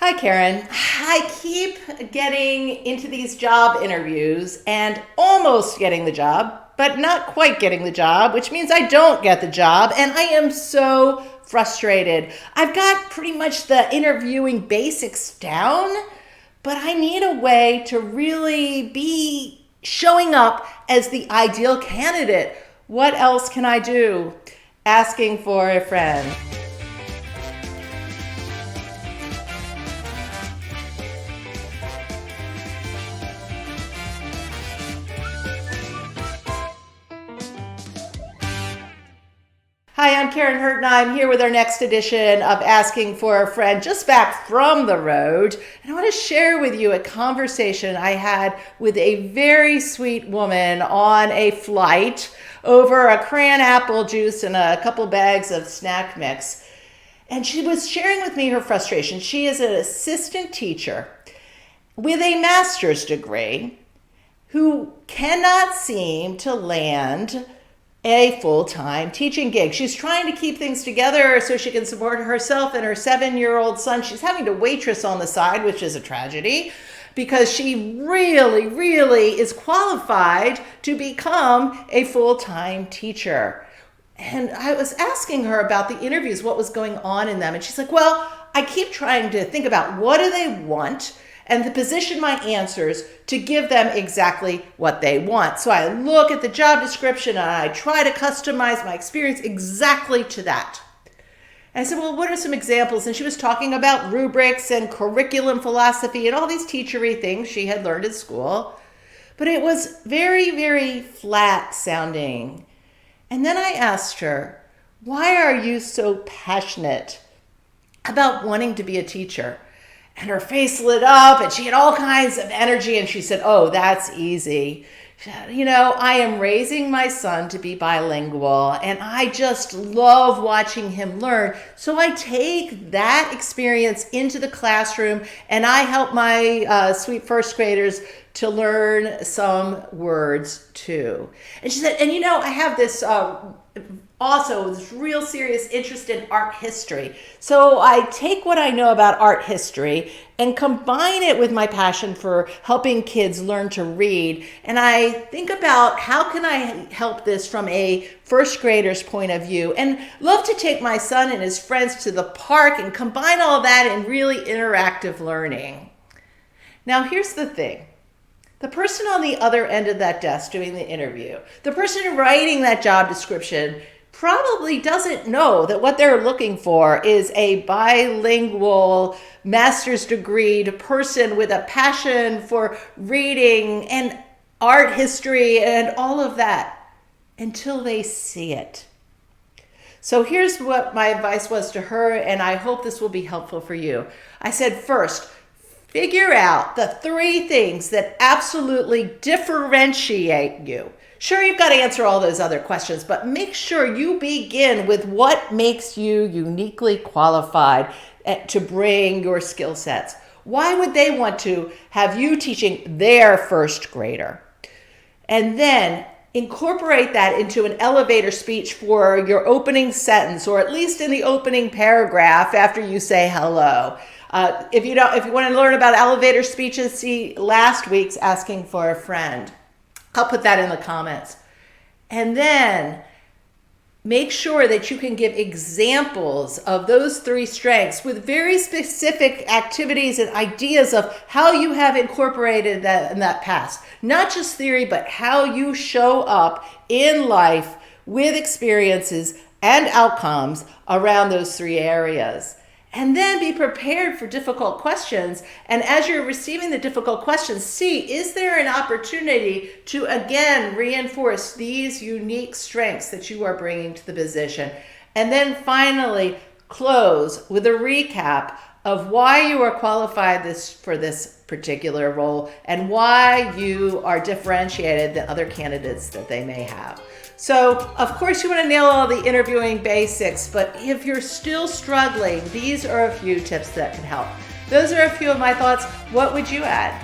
Hi, Karen. I keep getting into these job interviews and almost getting the job, but not quite getting the job, which means I don't get the job. And I am so frustrated. I've got pretty much the interviewing basics down, but I need a way to really be showing up as the ideal candidate. What else can I do? Asking for a friend. Hi, I'm Karen Hurt, and I'm here with our next edition of Asking for a Friend, just back from the road. And I want to share with you a conversation I had with a very sweet woman on a flight over a cran apple juice and a couple bags of snack mix. And she was sharing with me her frustration. She is an assistant teacher with a master's degree who cannot seem to land a full-time teaching gig. She's trying to keep things together so she can support herself and her 7-year-old son. She's having to waitress on the side, which is a tragedy, because she really is qualified to become a full-time teacher. And I was asking her about the interviews, what was going on in them. And she's like, well, I keep trying to think about what do they want and to position my answers to give them exactly what they want. So I look at the job description and I try to customize my experience exactly to that. And I said, well, what are some examples? And she was talking about rubrics and curriculum philosophy and all these teachery things she had learned in school. But it was very flat sounding. And then I asked her, why are you so passionate about wanting to be a teacher? And her face lit up and she had all kinds of energy and she said, oh, that's easy. You know, I am raising my son to be bilingual and I just love watching him learn. So I take that experience into the classroom and I help my sweet first graders to learn some words too. And she said, and you know, I have this also this real serious interest in art history. So I take what I know about art history and combine it with my passion for helping kids learn to read. And I think about how can I help this from a first grader's point of view, and love to take my son and his friends to the park and combine all that in really interactive learning. Now here's the thing. The person on the other end of that desk doing the interview, the person writing that job description, probably doesn't know that what they're looking for is a bilingual master's degree person with a passion for reading and art history and all of that until they see it. So here's what my advice was to her, and I hope this will be helpful for you. I said, first, figure out the 3 things that absolutely differentiate you. Sure, you've got to answer all those other questions, but make sure you begin with what makes you uniquely qualified to bring your skill sets. Why would they want to have you teaching their first grader? And then incorporate that into an elevator speech for your opening sentence, or at least in the opening paragraph after you say hello. If you want to learn about elevator speeches, see last week's Asking for a Friend. I'll put that in the comments. And then make sure that you can give examples of those 3 strengths with very specific activities and ideas of how you have incorporated that in that past. Not just theory, but how you show up in life with experiences and outcomes around those 3 areas. And then be prepared for difficult questions. And as you're receiving the difficult questions, see, is there an opportunity to again reinforce these unique strengths that you are bringing to the position? And then finally, close with a recap of why you are qualified for this particular role and why you are differentiated than other candidates that they may have. So, of course, you want to nail all the interviewing basics, but if you're still struggling, these are a few tips that can help. Those are a few of my thoughts. What would you add?